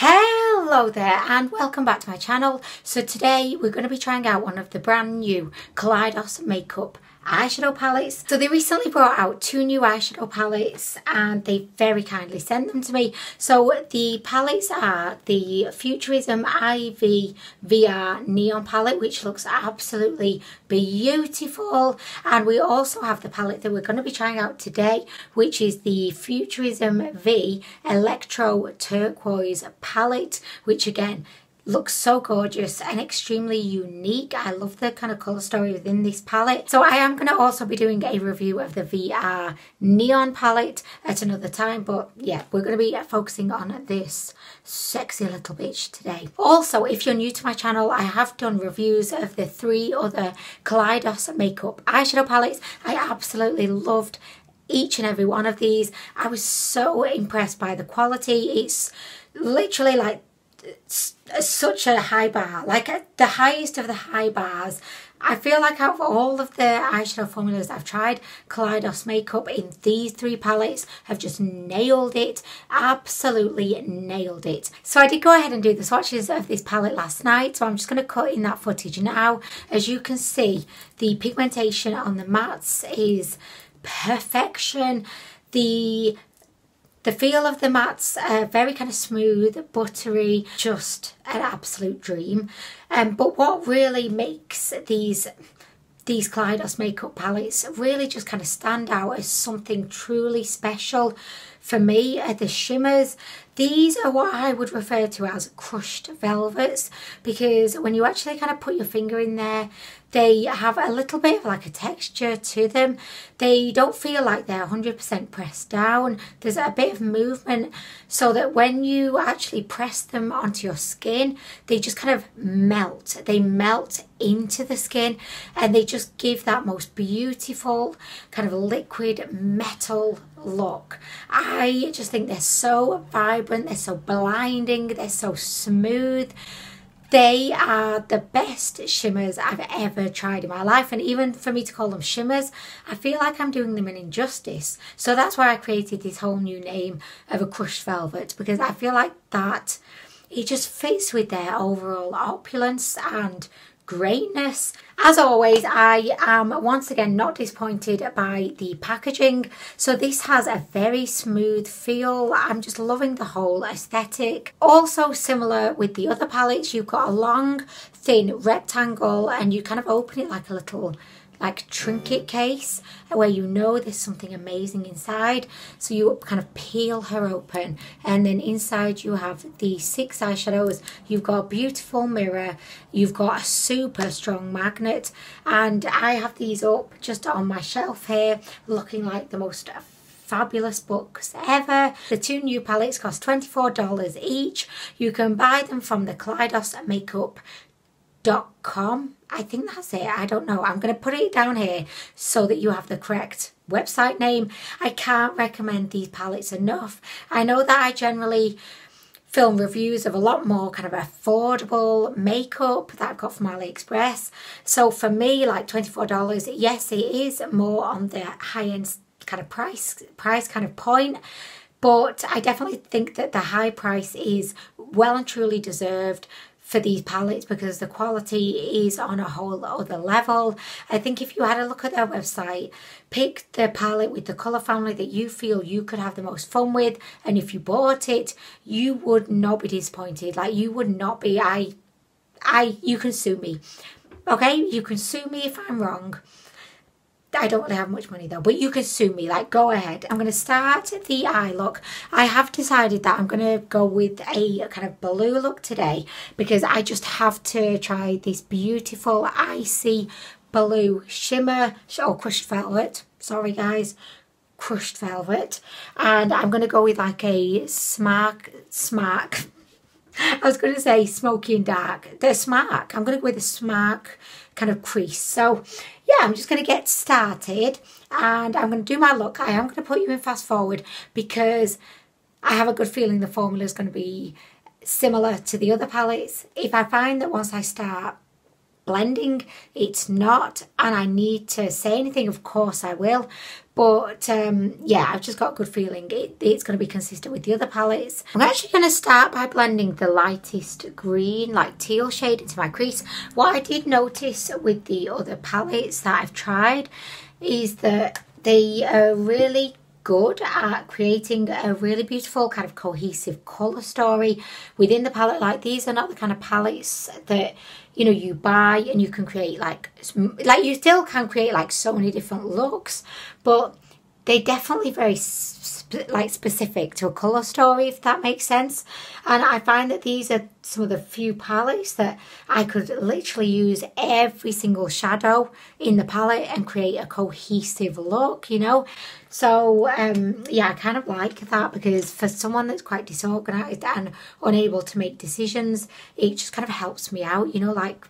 Hello there and welcome back to my channel. So today we're going to be trying out one of the brand new Kaleidos makeup eyeshadow palettes. So they recently brought out two new eyeshadow palettes and they very kindly sent them to me. So the palettes are the Futurism IV VR Neon palette, which looks absolutely beautiful, and we also have the palette that we're going to be trying out today, which is the Futurism V Electro Turquoise palette, which again looks so gorgeous and extremely unique. I love the kind of colour story within this palette. So I am going to also be doing a review of the VR Neon palette at another time, but yeah, we're going to be focusing on this sexy little bitch today. Also, if you're new to my channel, I have done reviews of the three other Kaleidos makeup eyeshadow palettes. I absolutely loved each and every one of these. I was so impressed by the quality. It's literally like such a high bar, like the highest of the high bars. I feel like out of all of the eyeshadow formulas I've tried, Kaleidos makeup in these three palettes have just nailed it, absolutely nailed it. So I did go ahead and do the swatches of this palette last night, so I'm just going to cut in that footage now. As you can see, the pigmentation on the mattes is perfection. The feel of the mattes are very kind of smooth, buttery, just an absolute dream. But what really makes these Kaleidos makeup palettes really just kind of stand out as something truly special for me are the shimmers. These are what I would refer to as crushed velvets, because when you actually kind of put your finger in there, they have a little bit of like a texture to them. They don't feel like they're 100% pressed down. There's a bit of movement so that when you actually press them onto your skin, they just kind of melt. They melt into the skin and they just give that most beautiful kind of liquid metal look. I just think they're so vibrant, they're so blinding, they're so smooth. They are the best shimmers I've ever tried in my life, and even for me to call them shimmers, I feel like I'm doing them an injustice. So that's why I created this whole new name of a crushed velvet, because I feel like that it just fits with their overall opulence and greatness. As always, I am once again not disappointed by the packaging. So this has a very smooth feel. I'm just loving the whole aesthetic. Also similar with the other palettes, you've got a long thin rectangle and you kind of open it like a little like trinket case where you know there's something amazing inside. So you kind of peel her open and then inside you have the 6 eyeshadows. You've got a beautiful mirror, you've got a super strong magnet, and I have these up just on my shelf here looking like the most fabulous books ever. The two new palettes cost $24 each. You can buy them from the KaleidosMakeup.com. I think that's it. I don't know. I'm going to put it down here so that you have the correct website name. I can't recommend these palettes enough. I know that I generally film reviews of a lot more kind of affordable makeup that I've got from AliExpress. So for me, like $24, yes, it is more on the high-end kind of price kind of point. But I definitely think that the high price is well and truly deserved for these palettes because the quality is on a whole other level. I think if you had a look at their website, pick the palette with the colour family that you feel you could have the most fun with, and if you bought it, you would not be disappointed. Like, you would not be. You can sue me, okay? You can sue me if I'm wrong. I don't really have much money though, but you can sue me, like, go ahead. I'm going to start the eye look. I have decided that I'm going to go with a kind of blue look today because I just have to try this beautiful icy blue shimmer, or crushed velvet, sorry guys, crushed velvet. And I'm going to go with like a smack, I was going to say smoky and dark. The smack, I'm going to go with a smack kind of crease. So yeah, I'm just going to get started and I'm going to do my look. I am going to put you in fast forward because I have a good feeling the formula is going to be similar to the other palettes. If I find that once I start blending it's not and I need to say anything, of course I will. But yeah, I've just got a good feeling it's going to be consistent with the other palettes. I'm actually going to start by blending the lightest green, like teal shade, into my crease. What I did notice with the other palettes that I've tried is that they are really good at creating a really beautiful kind of cohesive colour story within the palette. Like, these are not the kind of palettes that, you know, you buy and you can create like you still can create like so many different looks, but they're definitely very specific to a colour story, if that makes sense. And I find that these are some of the few palettes that I could literally use every single shadow in the palette and create a cohesive look, you know. So yeah, I kind of like that, because for someone that's quite disorganised and unable to make decisions, it just kind of helps me out, you know. Like,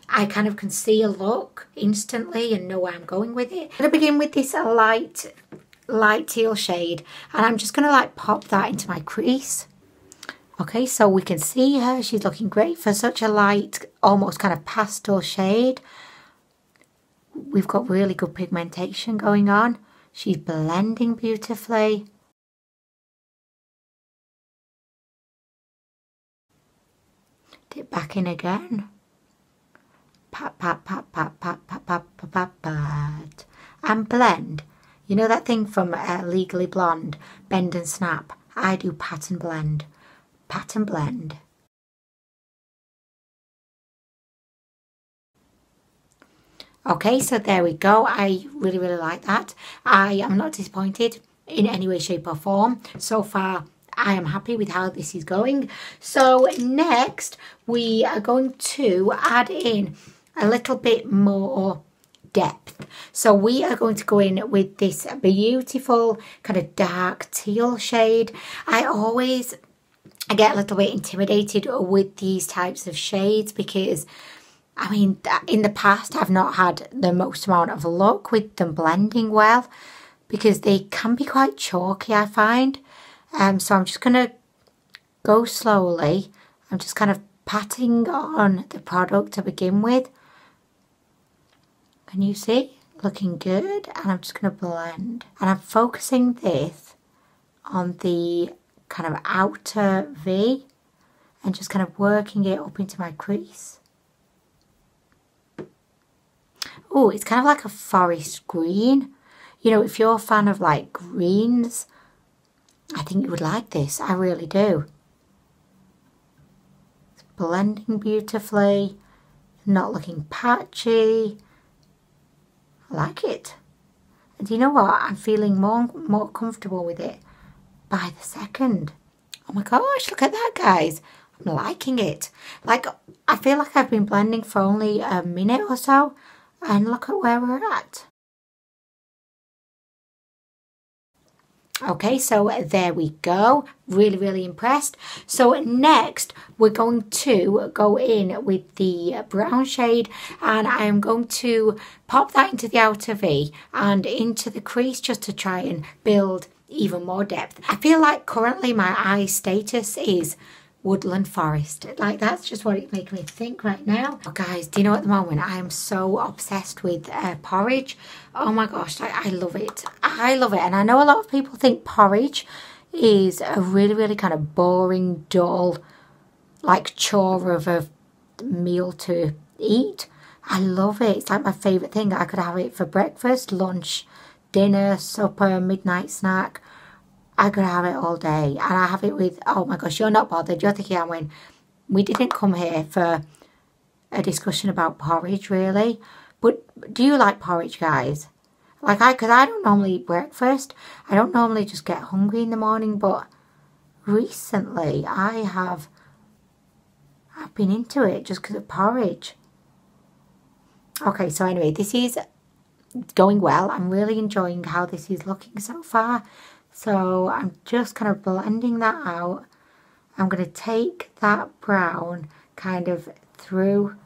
I kind of can see a look instantly and know where I'm going with it. I'm going to begin with this light teal shade, and I'm just going to like pop that into my crease. Okay, so we can see her. She's looking great for such a light, almost kind of pastel shade. We've got really good pigmentation going on. She's blending beautifully. Dip back in again. Pat, pat, pat, pat, pat, pat, pat, pat, pat, pat. And blend. You know that thing from Legally Blonde, Bend and Snap? I do pat and blend. Pat and blend. Okay, so there we go. I really, really like that. I am not disappointed in any way, shape or form. So far, I am happy with how this is going. So next, we are going to add in a little bit more depth. So we are going to go in with this beautiful kind of dark teal shade. I get a little bit intimidated with these types of shades, because I mean, in the past I've not had the most amount of luck with them blending well, because they can be quite chalky, I find. So I'm just going to go slowly. I'm just kind of patting on the product to begin with. Can you see? Looking good. And I'm just going to blend. And I'm focusing this on the kind of outer V and just kind of working it up into my crease. Oh, it's kind of like a forest green. You know, if you're a fan of like greens, I think you would like this. I really do. It's blending beautifully, not looking patchy. I like it. And you know what? I'm feeling more comfortable with it by the second. Oh my gosh, look at that, guys. I'm liking it. Like, I feel like I've been blending for only a minute or so, and look at where we're at. Okay, so there we go. Really, really impressed. So next, we're going to go in with the brown shade, and I am going to pop that into the outer V and into the crease just to try and build even more depth. I feel like currently my eye status is woodland forest. Like, that's just what it's making me think right now. Oh, guys, do you know, at the moment I am so obsessed with porridge. Oh my gosh, I love it. I love it. And I know a lot of people think porridge is a really, really kind of boring, dull, like chore of a meal to eat. I love it. It's like my favourite thing. I could have it for breakfast, lunch, dinner, supper, midnight snack. I could have it all day. And I have it with, oh my gosh, you're not bothered. You're thinking, Anwen, we didn't come here for a discussion about porridge, really. But do you like porridge, guys? Like, because I don't normally eat breakfast. I don't normally just get hungry in the morning. But recently, I've been into it just because of porridge. Okay, so anyway, this is going well. I'm really enjoying how this is looking so far. So I'm just kind of blending that out. I'm going to take that brown kind of through,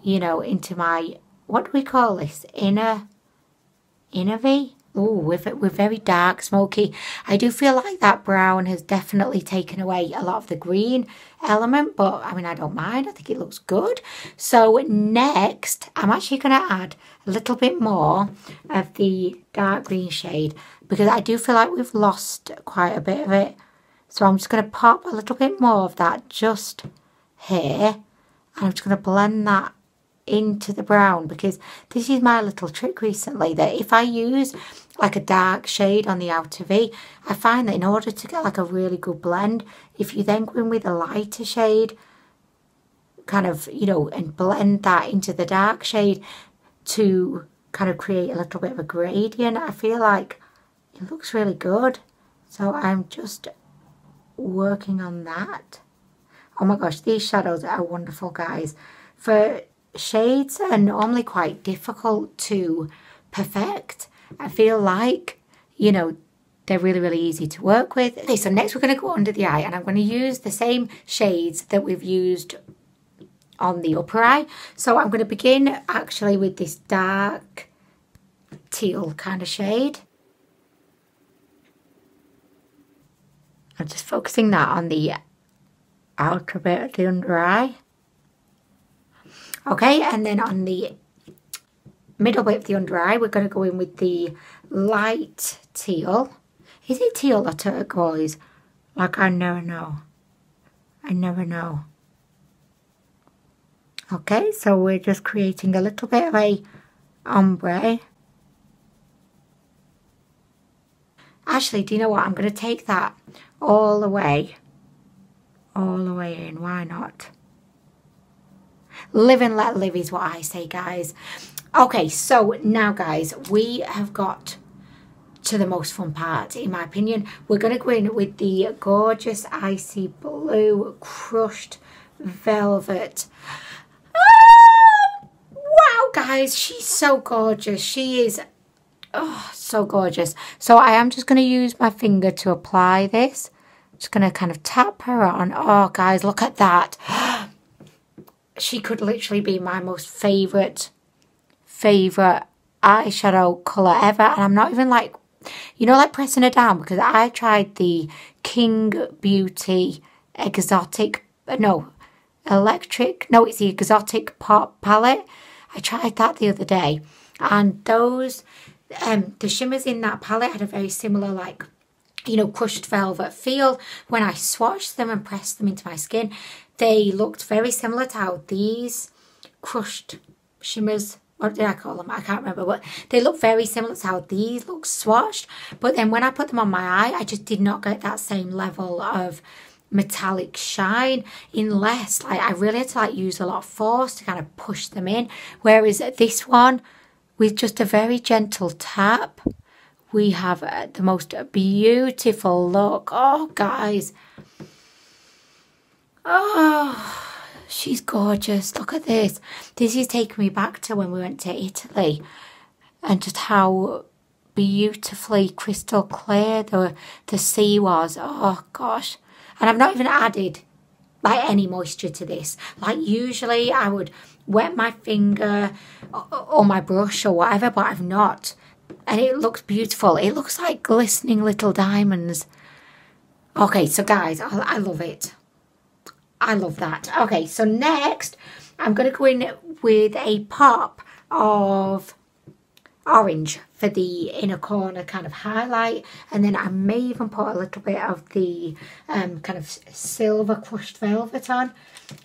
you know, into my, what do we call this? Inner V? Ooh, with very dark, smoky. I do feel like that brown has definitely taken away a lot of the green element, but I mean, I don't mind. I think it looks good. So next, I'm actually going to add a little bit more of the dark green shade because I do feel like we've lost quite a bit of it. So I'm just going to pop a little bit more of that just here. And I'm just going to blend that into the brown because this is my little trick recently that if I use like a dark shade on the outer V, I find that in order to get like a really good blend, if you then go in with a lighter shade kind of, you know, and blend that into the dark shade to kind of create a little bit of a gradient, I feel like it looks really good. So I'm just working on that. Oh my gosh, these shadows are wonderful, guys. For shades are normally quite difficult to perfect. I feel like, you know, they're really, really easy to work with. Okay, so next we're going to go under the eye and I'm going to use the same shades that we've used on the upper eye. So I'm going to begin actually with this dark teal kind of shade. I'm just focusing that on the outer bit of the under eye. Okay, and then on the middle bit of the under eye, we're going to go in with the light teal. Is it teal or turquoise? Like, I never know. I never know. Okay, so we're just creating a little bit of a ombre. Actually, do you know what? I'm going to take that all the way in. Why not? Live and let live is what I say, guys. Okay, so now, guys, we have got to the most fun part, in my opinion. We're going to go in with the gorgeous icy blue crushed velvet. Oh, wow, guys, she's so gorgeous. She is so gorgeous. So I am just going to use my finger to apply this. Just going to kind of tap her on. Oh, guys, look at that. She could literally be my most favourite eyeshadow colour ever. And I'm not even like, you know, like pressing her down because I tried the King Beauty exotic, no, electric, no, it's the exotic pop palette. I tried that the other day. And those, the shimmers in that palette had a very similar, like, you know, crushed velvet feel. When I swatched them and pressed them into my skin, they looked very similar to how these crushed shimmers, what did I call them? I can't remember, but they look very similar to how these look swatched. But then when I put them on my eye, I just did not get that same level of metallic shine, unless like I really had to like use a lot of force to kind of push them in. Whereas this one, with just a very gentle tap, we have the most beautiful look. Oh, guys. Oh, she's gorgeous. Look at this. This is taking me back to when we went to Italy and just how beautifully crystal clear the sea was. Oh, gosh. And I've not even added like any moisture to this. Like usually I would wet my finger or my brush or whatever, but I've not. And it looks beautiful. It looks like glistening little diamonds. Okay, so guys, I love it. I love that. Okay, so next, I'm going to go in with a pop of orange for the inner corner kind of highlight. And then I may even put a little bit of the kind of silver crushed velvet on.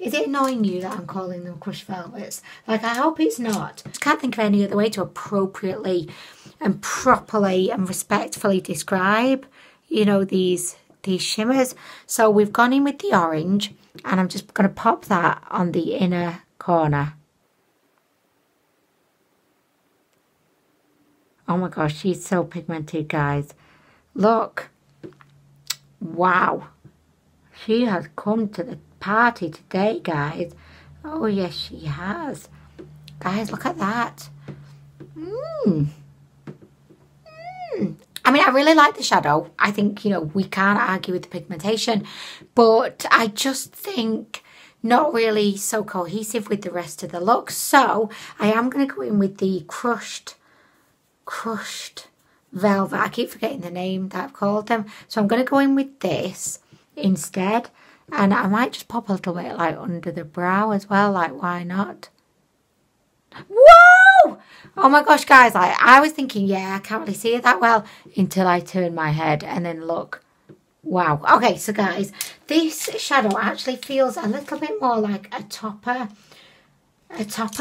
Is it annoying you that I'm calling them crushed velvets? Like, I hope it's not. I can't think of any other way to appropriately and properly and respectfully describe, you know, these shimmers. So we've gone in with the orange and I'm just going to pop that on the inner corner. Oh my gosh, she's so pigmented, guys. Look. Wow. She has come to the party today, guys. Oh yes, she has. Guys, look at that. I mean, I really like the shadow. I think, you know, we can't argue with the pigmentation, but I just think not really so cohesive with the rest of the look. So I am going to go in with the crushed velvet. I keep forgetting the name that I've called them. So I'm going to go in with this instead. And I might just pop a little bit like under the brow as well. Like, why not? Whoa! Oh my gosh, guys. Like, I was thinking, yeah, I can't really see it that well until I turn my head and then look. Wow. Okay, so guys, this shadow actually feels a little bit more like a topper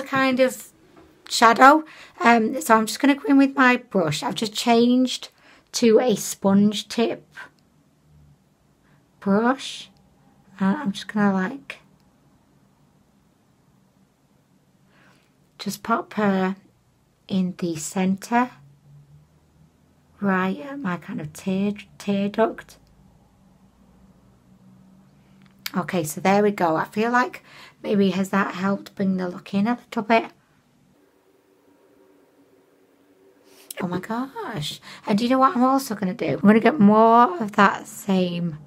kind of shadow. So I'm just going to go in with my brush. I've just changed to a sponge tip brush. I'm just going to like just pop her in the centre, right at my kind of tear duct. Okay, so there we go. I feel like maybe has that helped bring the look in a little bit. Oh my gosh. And do you know what I'm also going to do? I'm going to get more of that same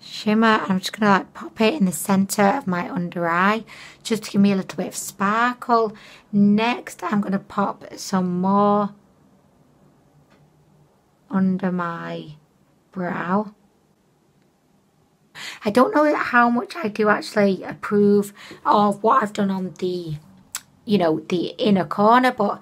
shimmer. I'm just going to like pop it in the centre of my under eye just to give me a little bit of sparkle. Next, I'm going to pop some more under my brow. I don't know how much I do actually approve of what I've done on the, you know, the inner corner, but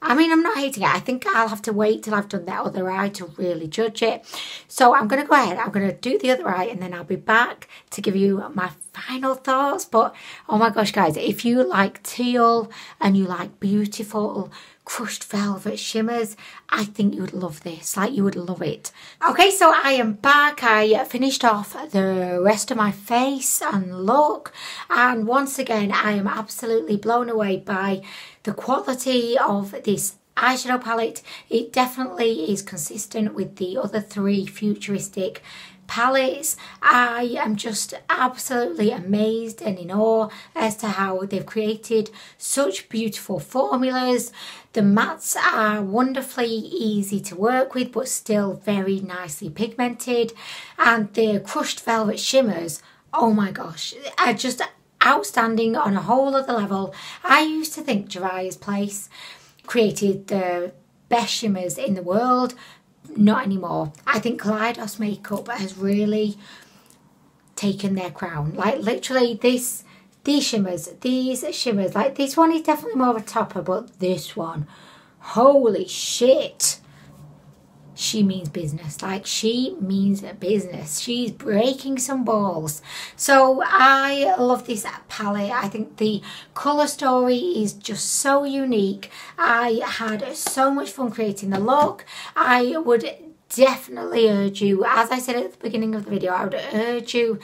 I mean, I'm not hating it. I think I'll have to wait till I've done that other eye to really judge it. So I'm going to go ahead. I'm going to do the other eye and then I'll be back to give you my final thoughts. But oh my gosh, guys, if you like teal and you like beautiful crushed velvet shimmers, I think you would love this. Like, you would love it. Okay, so I am back. I finished off the rest of my face and look, and once again I am absolutely blown away by the quality of this eyeshadow palette. It definitely is consistent with the other three futuristic palettes. I am just absolutely amazed and in awe as to how they've created such beautiful formulas. The mattes are wonderfully easy to work with but still very nicely pigmented, and the crushed velvet shimmers, oh my gosh, are just outstanding on a whole other level. I used to think Jariah's Place created the best shimmers in the world. Not anymore. I think Kaleidos makeup has really taken their crown. Like, literally, these shimmers, like this one is definitely more of a topper, but this one, holy shit, she means business. Like, she means business. She's breaking some balls. So I love this palette. I think the colour story is just so unique. I had so much fun creating the look. I would definitely urge you, as I said at the beginning of the video, I would urge you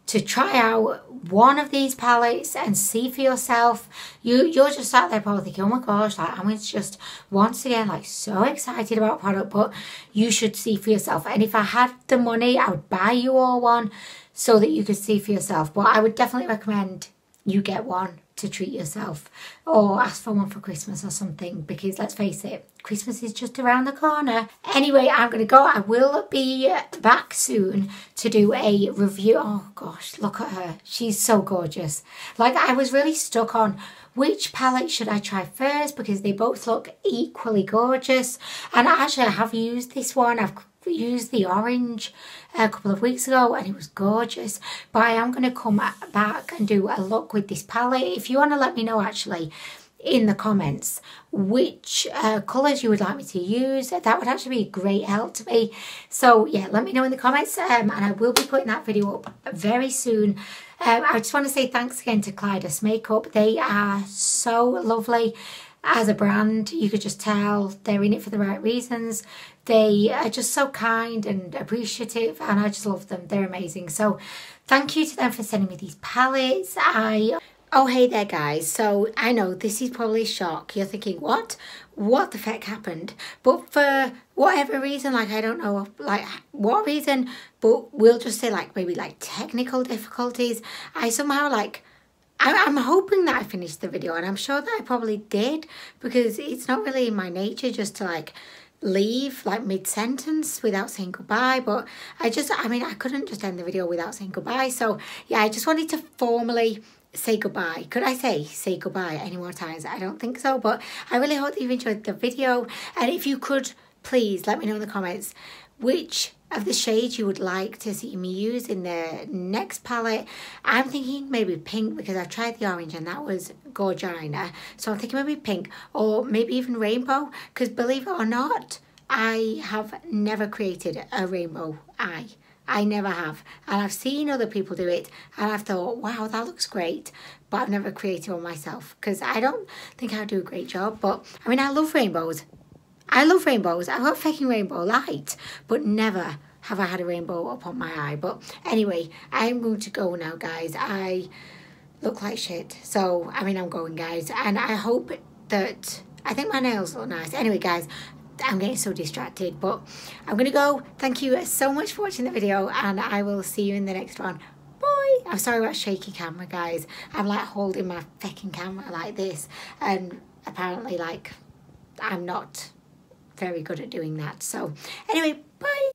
to try out one of these palettes and see for yourself. You're just sat there probably thinking, oh my gosh, like, I'm just once again like so excited about product, but you should see for yourself. And if I had the money, I would buy you all one so that you could see for yourself. But I would definitely recommend you get one to treat yourself, or ask for one for Christmas or something, because let's face it, Christmas is just around the corner. Anyway, I'm gonna go. I will be back soon to do a review. Oh gosh, look at her, she's so gorgeous. Like, I was really stuck on which palette should I try first because they both look equally gorgeous, and actually I have used this one. I've used the orange a couple of weeks ago and it was gorgeous, but I am going to come back and do a look with this palette. If you want to let me know actually in the comments which colours you would like me to use, that would actually be a great help to me. So yeah, let me know in the comments, and I will be putting that video up very soon. I just want to say thanks again to Kaleidos Makeup. They are so lovely as a brand. You could just tell they're in it for the right reasons. They are just so kind and appreciative, and I just love them. They're amazing. So thank you to them for sending me these palettes. Oh, hey there guys. So I know this is probably a shock. You're thinking, what the heck happened? But for whatever reason, like, I don't know like what reason, but we'll just say like maybe like technical difficulties, I somehow like, I'm hoping that I finished the video, and I'm sure that I probably did, because it's not really in my nature just to like leave like mid-sentence without saying goodbye. But I mean, I couldn't just end the video without saying goodbye. So yeah, I just wanted to formally say goodbye. Could I say goodbye any more times? I don't think so, but I really hope that you've enjoyed the video, and if you could please let me know in the comments which of the shades you would like to see me use in the next palette. I'm thinking maybe pink, because I've tried the orange and that was gorgina. So I'm thinking maybe pink, or maybe even rainbow, because believe it or not, I have never created a rainbow eye. I never have. And I've seen other people do it and I've thought, wow, that looks great. But I've never created one myself because I don't think I'll do a great job. But I mean, I love rainbows. I love rainbows. I've got fucking rainbow light, but never have I had a rainbow up on my eye. But anyway, I'm going to go now, guys. I look like shit. So, I mean, I'm going, guys. And I hope that, I think my nails look nice. Anyway, guys, I'm getting so distracted, but I'm going to go. Thank you so much for watching the video, and I will see you in the next one. Bye. I'm sorry about shaky camera, guys. I'm like holding my fucking camera like this, and apparently, like, I'm not very good at doing that. So, anyway, bye.